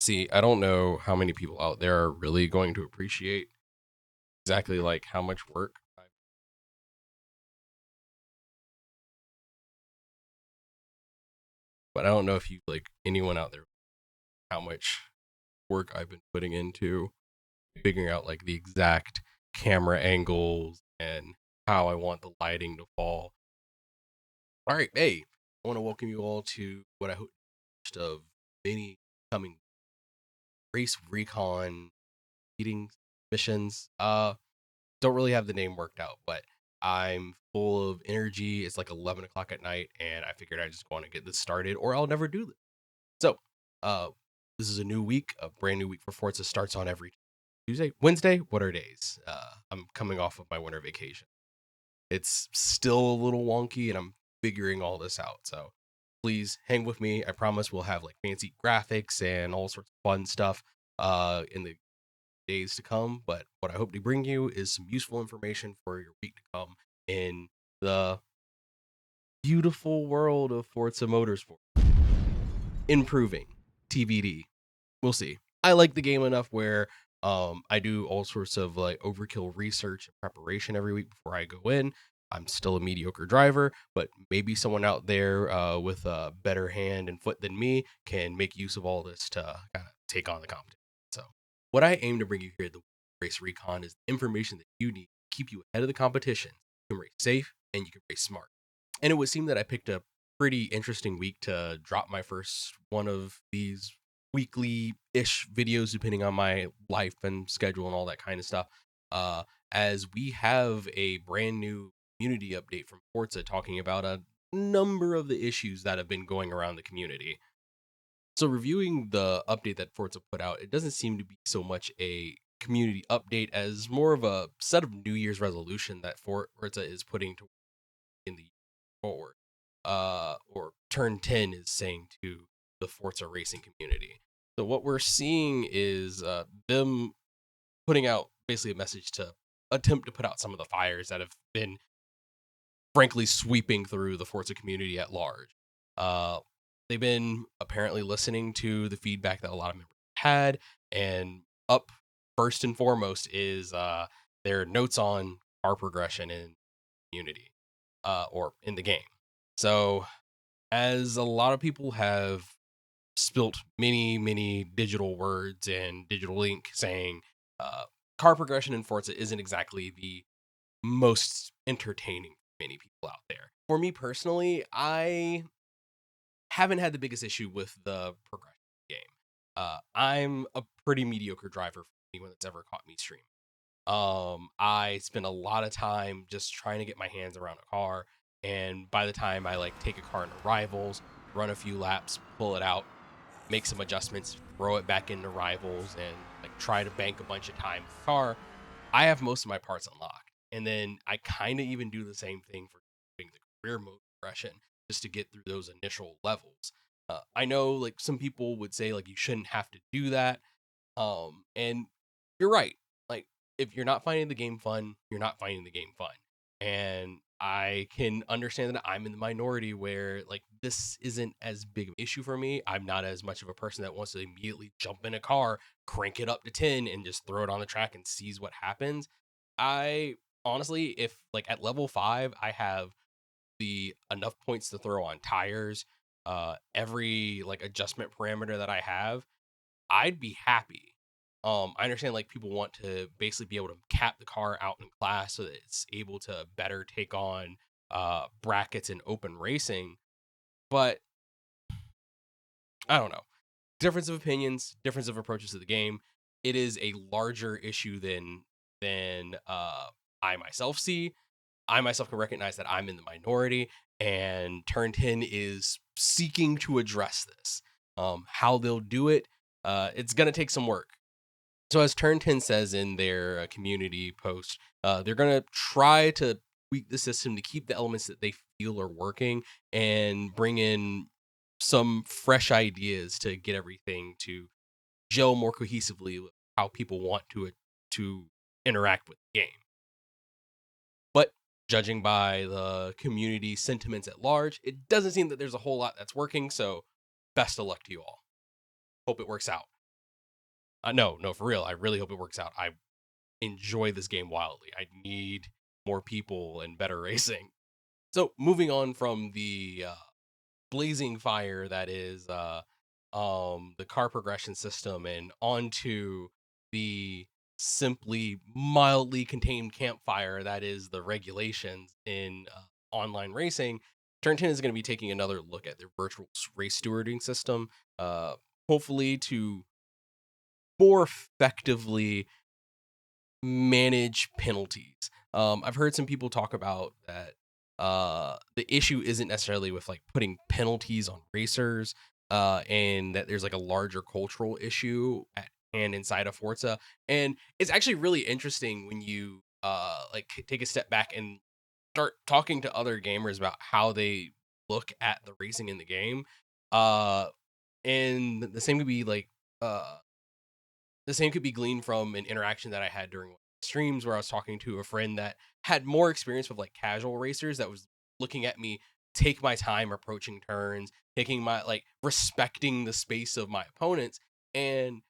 See, I don't know how many people out there are really going to appreciate exactly like how much work but I don't know if you like anyone out there how much work I've been putting into figuring out like the exact camera angles and how I want the lighting to fall. All right, hey, I want to welcome you all to what I hope of many coming race recon meetings missions. Don't really have the name worked out, but I'm full of energy. It's like 11 o'clock at night, and I figured I just want to get this started, or I'll never do this. So, uh, this is a new week, a brand new week for Forza. Starts on every Tuesday, Wednesday. What are days? I'm coming off of my winter vacation. It's still a little wonky, and I'm figuring all this out. So, please hang with me. I promise we'll have like fancy graphics and all sorts of fun stuff in the days to come. But what I hope to bring you is some useful information for your week to come in the beautiful world of Forza Motorsport. Improving, TBD. We'll see. I like the game enough where I do all sorts of like overkill research and preparation every week before I go in. I'm still a mediocre driver, but maybe someone out there with a better hand and foot than me can make use of all this to kind of take on the competition. So, what I aim to bring you here at the Race Recon is information that you need to keep you ahead of the competition. You can race safe and you can race smart. And it would seem that I picked a pretty interesting week to drop my first one of these weekly ish videos, depending on my life and schedule and all that kind of stuff. Uh, as we have a brand new community update from Forza talking about a number of the issues that have been going around the community. So, reviewing the update that Forza put out, it doesn't seem to be so much a community update as more of a set of New Year's resolution that Forza is putting to in the forward. Or Turn 10 is saying to the Forza racing community. So what we're seeing is them putting out basically a message to attempt to put out some of the fires that have been frankly sweeping through the Forza community at large. Uh, they've been apparently listening to the feedback that a lot of members had, and up first and foremost is their notes on car progression in community or in the game. So, as a lot of people have spilt many digital words and digital ink saying uh, car progression in Forza isn't exactly the most entertaining for many people out there. For me personally, I haven't had the biggest issue with the progression game. I'm a pretty mediocre driver for anyone that's ever caught me stream. I spend a lot of time just trying to get my hands around a car, and by the time I like take a car into rivals, run a few laps, pull it out, make some adjustments, throw it back into rivals, and like try to bank a bunch of time in the car, I have most of my parts unlocked. And then I kind of even do the same thing for doing the career mode progression just to get through those initial levels. I know like some people would say like you shouldn't have to do that, and you're right. Like, if you're not finding the game fun, you're not finding the game fun. And I can understand that I'm in the minority where like this isn't as big of an issue for me. I'm not as much of a person that wants to immediately jump in a car, crank it up to 10 and just throw it on the track and sees what happens. I honestly, if like at level 5, I have the enough points to throw on tires, every like adjustment parameter that I have, I'd be happy. I understand like people want to basically be able to cap the car out in class so that it's able to better take on brackets in open racing, but I don't know. Difference of opinions, difference of approaches to the game. It is a larger issue than I myself see. I myself can recognize that I'm in the minority, and Turn 10 is seeking to address this. How they'll do it, it's going to take some work. So, as Turn 10 says in their community post, they're going to try to tweak the system to keep the elements that they feel are working and bring in some fresh ideas to get everything to gel more cohesively with how people want to interact with the game. But judging by the community sentiments at large, it doesn't seem that there's a whole lot that's working. So, best of luck to you all. Hope it works out. No, for real. I really hope it works out. I enjoy this game wildly. I need more people and better racing. So moving on from the blazing fire that is the car progression system and onto the simply mildly contained campfire that is the regulations in online racing. Turn 10 is going to be taking another look at their virtual race stewarding system, uh, hopefully to more effectively manage penalties. I've heard some people talk about that the issue isn't necessarily with like putting penalties on racers, and that there's like a larger cultural issue at hand inside of Forza. And it's actually really interesting when you like take a step back and start talking to other gamers about how they look at the racing in the game. Uh and the same could be like uh the same could be gleaned from an interaction that I had during streams where I was talking to a friend that had more experience with like casual racers that was looking at me take my time approaching turns, taking my like respecting the space of my opponents. And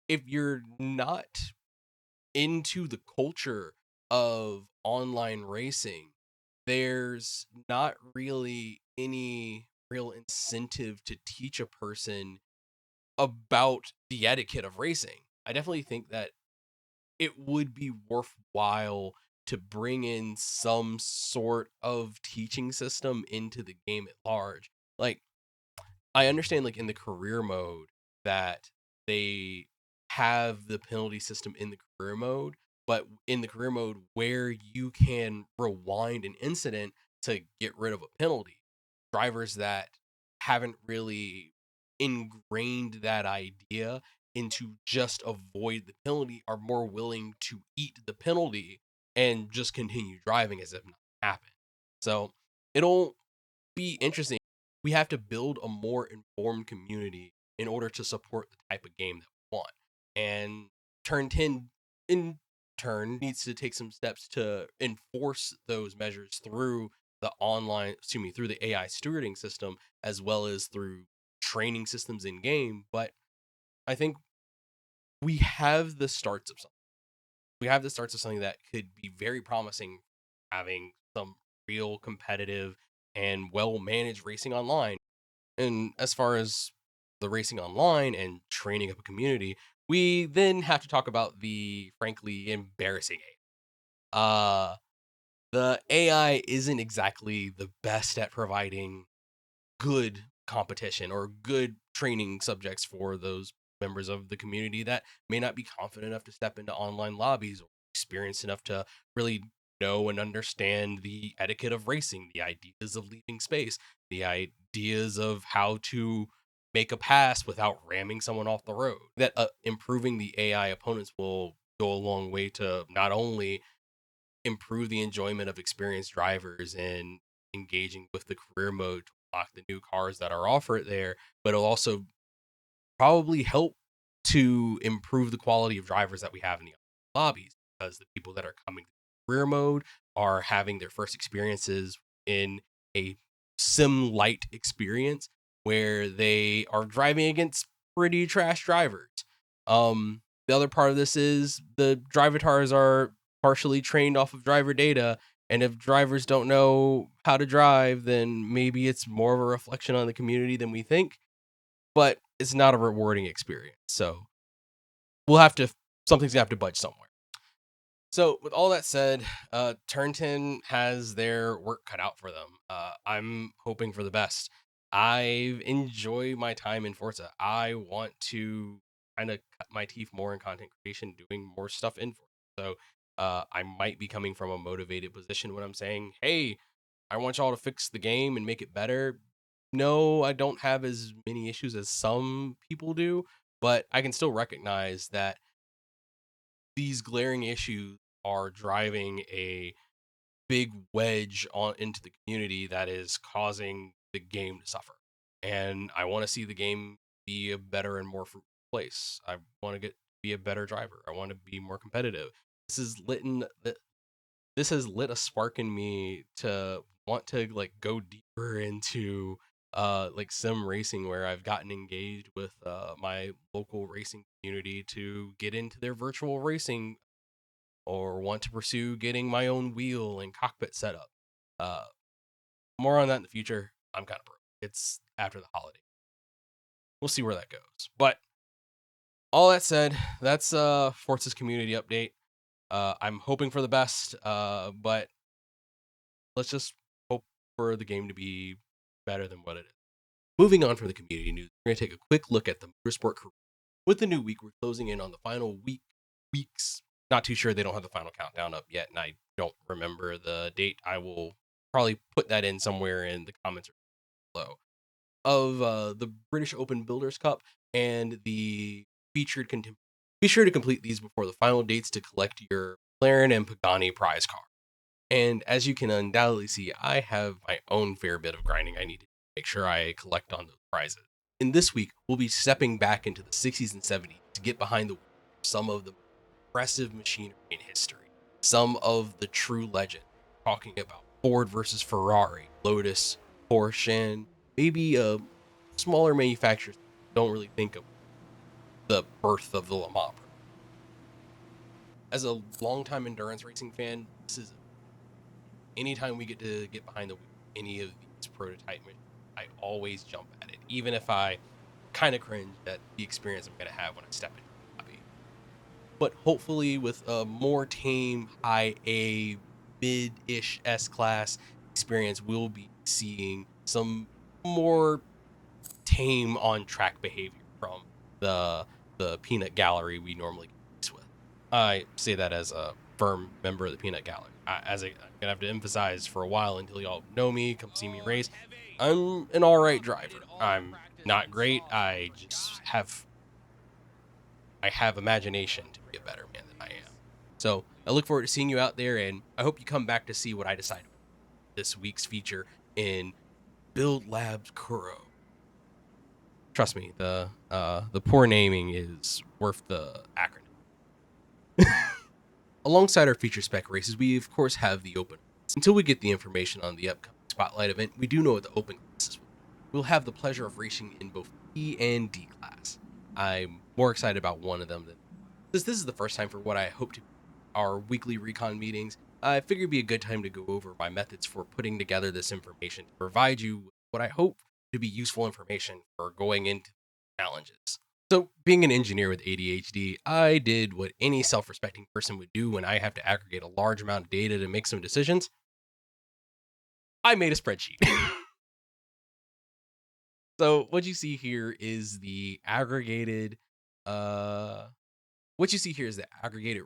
if you're not into the culture of online racing, there's not really any real incentive to teach a person about the etiquette of racing. I definitely think that it would be worthwhile to bring in some sort of teaching system into the game at large. Like, I understand, like, in the career mode that they have the penalty system in the career mode, but in the career mode where you can rewind an incident to get rid of a penalty, drivers that haven't really ingrained that idea into just avoid the penalty are more willing to eat the penalty and just continue driving as if nothing happened. So it'll be interesting. We have to build a more informed community in order to support the type of game that we want. And Turn 10 in turn needs to take some steps to enforce those measures through through the AI stewarding system as well as through training systems in game. But I think we have the starts of something. We have the starts of something that could be very promising, having some real competitive and well managed racing online. And as far as the racing online and training up a community, we then have to talk about the frankly embarrassing AI. The AI isn't exactly the best at providing good competition or good training subjects for those members of the community that may not be confident enough to step into online lobbies or experienced enough to really know and understand the etiquette of racing, the ideas of leaving space, the ideas of how to make a pass without ramming someone off the road. That improving the AI opponents will go a long way to not only improve the enjoyment of experienced drivers and engaging with the career mode to unlock the new cars that are offered there, but it'll also probably help to improve the quality of drivers that we have in the lobbies because the people that are coming to career mode are having their first experiences in a sim light experience where they are driving against pretty trash drivers. The other part of this is the drivatars are partially trained off of driver data, and if drivers don't know how to drive, then maybe it's more of a reflection on the community than we think, but it's not a rewarding experience. So we'll have to something's gonna have to budge somewhere. So with all that said, Turn 10 has their work cut out for them. I'm hoping for the best. I enjoy my time in Forza. I want to kind of cut my teeth more in content creation, doing more stuff in Forza. So I might be coming from a motivated position when I'm saying, hey, I want y'all to fix the game and make it better. No, I don't have as many issues as some people do, but I can still recognize that these glaring issues are driving a big wedge on into the community that is causing the game to suffer. And I want to see the game be a better and more fruitful place. I want to get be a better driver. I want to be more competitive. This is lit in this has lit a spark in me to want to like go deeper into like sim racing, where I've gotten engaged with my local racing community to get into their virtual racing, or want to pursue getting my own wheel and cockpit setup. Uh, More on that in the future. I'm kind of broke. It's after the holiday. We'll see where that goes. But all that said, that's Forza's community update. I'm hoping for the best, but let's just hope for the game to be better than what it is. Moving on from the community news, we're going to take a quick look at the motorsport career. With the new week, we're closing in on the final weeks. Not too sure, they don't have the final countdown up yet, and I don't remember the date. I will probably put that in somewhere in the comments below. Of the British Open Builders Cup and the featured be sure to complete these before the final dates to collect your McLaren and Pagani prize car. And as you can undoubtedly see, I have my own fair bit of grinding I need to make sure I collect on those prizes. In this week, we'll be stepping back into the 60s and 70s to get behind the wheel of some of the impressive machinery in history, some of the true legends, talking about Ford versus Ferrari, Lotus, Porsche, and maybe smaller manufacturers don't really think of the birth of the Le Mans. As a longtime endurance racing fan, this is anytime we get to get behind the wheel of any of these prototype machines, I always jump at it, even if I kind of cringe at the experience I'm going to have when I step into the hobby. But hopefully, with a more tame, high A, mid-ish S-class experience, we'll be seeing some more tame on-track behavior from the peanut gallery we normally get with. I say that as a firm member of the peanut gallery. I'm gonna have to emphasize for a while until y'all know me, come see me race. I'm an all right driver. I'm not great. I have imagination to be a better man than I am. So I look forward to seeing you out there, and I hope you come back to see what I decided this week's feature in Build Labs Kuro. Trust me, the poor naming is worth the acronym. Alongside our feature spec races, we of course have the open. Until we get the information on the upcoming spotlight event, we do know what the open classes will be. We'll have the pleasure of racing in both E and D class. I'm more excited about one of them than since this is the first time for what I hope to be our weekly recon meetings. I figured it'd be a good time to go over my methods for putting together this information to provide you with what I hope to be useful information for going into challenges. So, being an engineer with ADHD, I did what any self respecting person would do when I have to aggregate a large amount of data to make some decisions. I made a spreadsheet. So, what you see here is the aggregated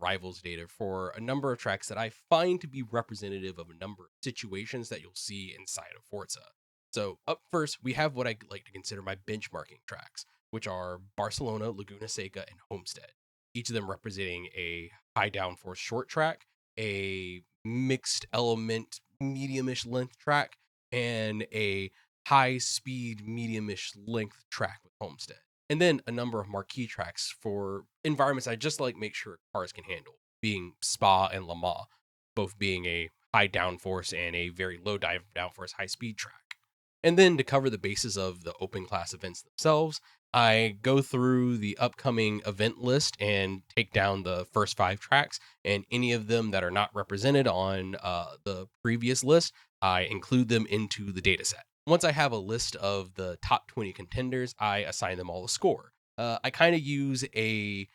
rivals data for a number of tracks that I find to be representative of a number of situations that you'll see inside of Forza. So up first, we have what I like to consider my benchmarking tracks, which are Barcelona, Laguna Seca, and Homestead. Each of them representing a high downforce short track, a mixed element medium-ish length track, and a high speed medium-ish length track with Homestead. And then a number of marquee tracks for environments I just like make sure cars can handle, being Spa and Le Mans, both being a high downforce and a very low downforce high speed track. And then to cover the basis of the open class events themselves, I go through the upcoming event list and take down the first 5 tracks, and any of them that are not represented on the previous list, I include them into the dataset. Once I have a list of the top 20 contenders, I assign them all a score. I kind of use a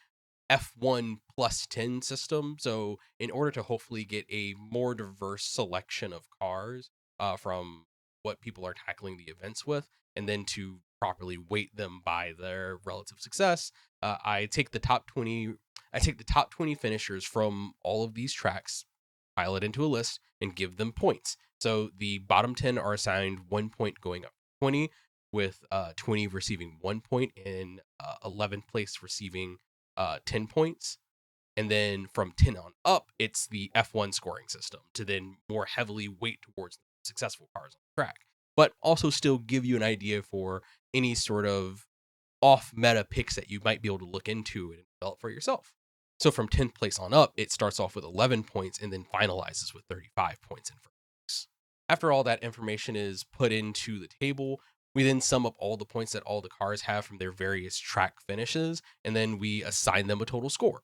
F1 plus 10 system. So, in order to hopefully get a more diverse selection of cars from what people are tackling the events with, and then to properly weight them by their relative success, I take the top 20. I take the top 20 finishers from all of these tracks, pile it into a list, and give them points. So the bottom 10 are assigned 1 point going up 20, with 20 receiving 1 point and 11th place receiving 10 points. And then from 10 on up, it's the F1 scoring system to then more heavily weight towards the successful cars on the track, but also still give you an idea for any sort of off meta picks that you might be able to look into and develop for yourself. So from 10th place on up, it starts off with 11 points and then finalizes with 35 points in first place. After all that information is put into the table, We then sum up all the points that all the cars have from their various track finishes, and then we assign them a total score.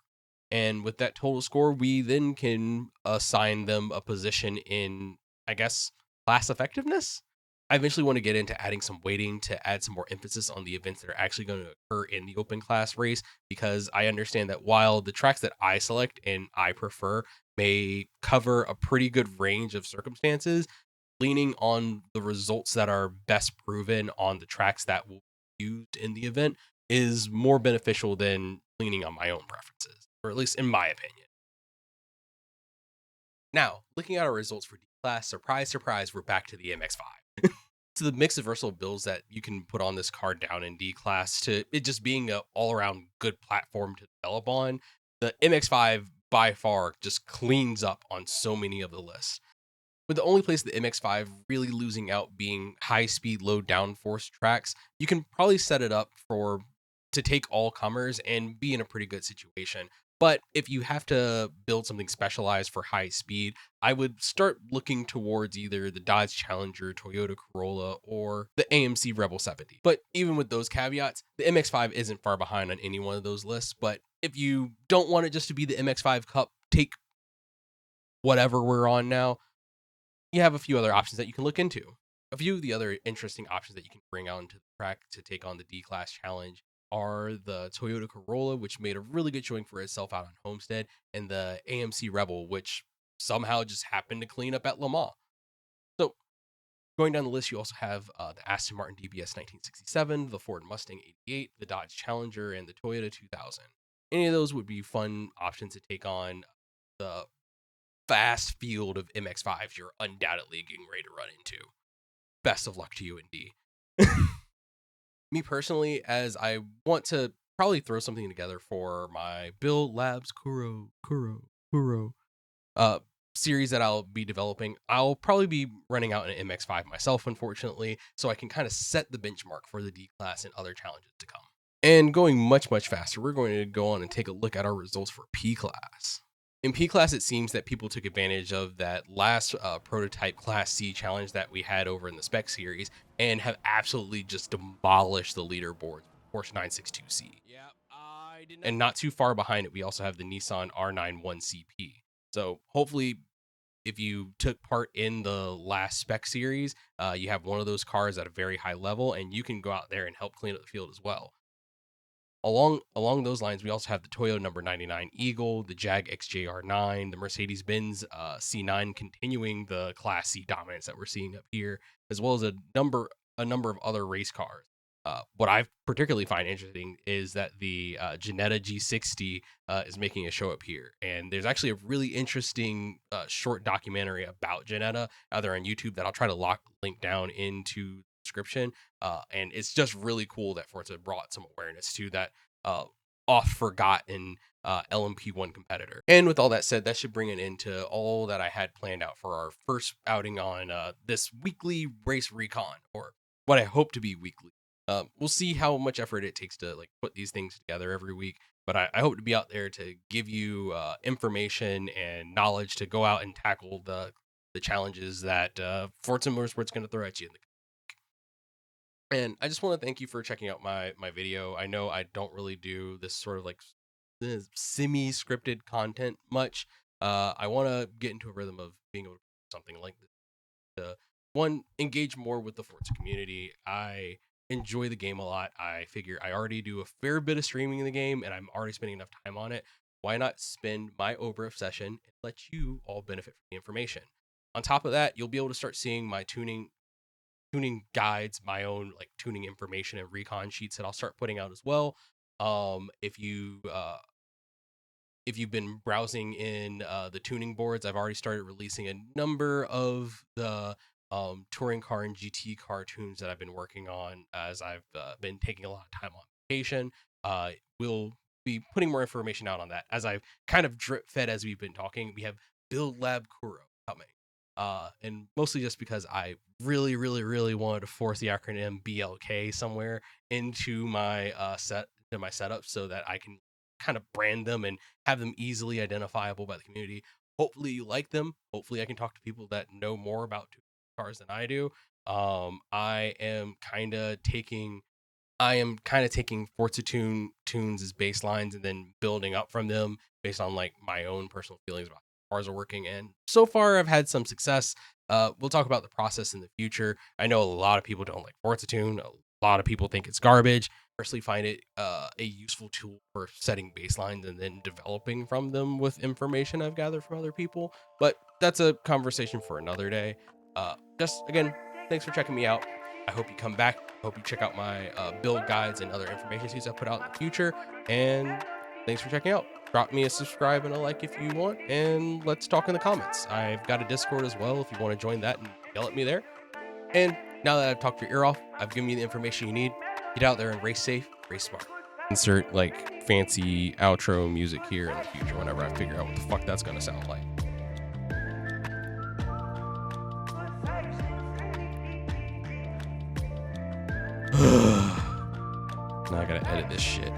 And with that total score, we then can assign them a position in, I guess, class effectiveness. I eventually want to get into adding some weighting to add some more emphasis on the events that are actually going to occur in the open class race, because I understand that while the tracks that I select and I prefer may cover a pretty good range of circumstances, leaning on the results that are best proven on the tracks that will be used in the event is more beneficial than leaning on my own preferences, or at least in my opinion. Now, looking at our results for D-Class, surprise, surprise, we're back to the MX-5. So the mix of versatile builds that you can put on this car down in D-Class to it just being an all-around good platform to develop on, the MX-5 by far just cleans up on so many of the lists. With the only place the MX-5 really losing out being high-speed, low downforce tracks, you can probably set it up to take all comers and be in a pretty good situation. But if you have to build something specialized for high speed, I would start looking towards either the Dodge Challenger, Toyota Corolla, or the AMC Rebel 70. But even with those caveats, the MX-5 isn't far behind on any one of those lists. But if you don't want it just to be the MX-5 Cup, take whatever we're on now, you have a few other options that you can look into. A few of the other interesting options that you can bring out into the track to take on the D-Class Challenge are the Toyota Corolla, which made a really good showing for itself out on Homestead, and the AMC Rebel, which somehow just happened to clean up at Le Mans. So, going down the list, you also have the Aston Martin DBS 1967, the Ford Mustang 88, the Dodge Challenger, and the Toyota 2000. Any of those would be fun options to take on the vast field of MX-5s you're undoubtedly getting ready to run into. Best of luck to you, indeed. Me personally, as I want to probably throw something together for my Build Labs Kuro uh, series that I'll be developing, I'll probably be running out an MX-5 myself, unfortunately, so I can kind of set the benchmark for the D-Class and other challenges to come. And going much, much faster, we're going to go on and take a look at our results for P-Class. In P-Class, it seems that people took advantage of that last prototype Class C challenge that we had over in the Spec series and have absolutely just demolished the leaderboards with Porsche 962C. Yep, I did not. And not too far behind it, we also have the Nissan R91CP. So hopefully, if you took part in the last Spec series, you have one of those cars at a very high level, and you can go out there and help clean up the field as well. Along those lines, we also have the Toyota number 99 Eagle, the Jag XJR9, the Mercedes-Benz C9 continuing the Class C dominance that we're seeing up here, as well as a number of other race cars. What I particularly find interesting is that the Ginetta G60 is making a show up here, and there's actually a really interesting short documentary about Ginetta out there on YouTube that I'll try to link down into the description. And it's just really cool that Forza brought some awareness to that oft forgotten LMP1 competitor. And with all that said, that should bring it into all that I had planned out for our first outing on this weekly race recon, or what I hope to be weekly. We'll see how much effort it takes to put these things together every week, but I hope to be out there to give you information and knowledge to go out and tackle the challenges that Forza Motorsport's going to throw at you in the. And I just want to thank you for checking out my video. I know I don't really do this sort of semi-scripted content much. I want to get into a rhythm of being able to do something like this to, one, engage more with the Forza community. I enjoy the game a lot. I figure I already do a fair bit of streaming in the game, and I'm already spending enough time on it. Why not spend my OBRIF session and let you all benefit from the information? On top of that, you'll be able to start seeing my tuning guides, my own tuning information and recon sheets that I'll start putting out as well. If you've been browsing in the tuning boards, I've already started releasing a number of the touring car and GT car tunes that I've been working on as I've been taking a lot of time on vacation. We'll be putting more information out on that as I've kind of drip fed as we've been talking. We have Build Lab Kuro coming. And mostly just because I really, really, really wanted to force the acronym BLK somewhere into my setup so that I can kind of brand them and have them easily identifiable by the community. Hopefully you like them. Hopefully I can talk to people that know more about cars than I do. I am kind of taking Forza tunes as baselines and then building up from them based on like my own personal feelings about how cars are working. And so far, I've had some success. We'll talk about the process in the future. I know a lot of people don't like Forza tune. A lot of people think it's garbage. Personally, find it a useful tool for setting baselines and then developing from them with information I've gathered from other people. But that's a conversation for another day. Just again, thanks for checking me out. I hope you come back. I hope you check out my build guides and other information sheets I put out in the future. And thanks for checking out. Drop me a subscribe and a like if you want, and let's talk in the comments. I've got a Discord as well if you want to join that and yell at me there. And now that I've talked your ear off, I've given you the information you need. Get out there and race safe, race smart. Insert like fancy outro music here in the future whenever I figure out what the fuck that's gonna sound like. Now I gotta edit this shit.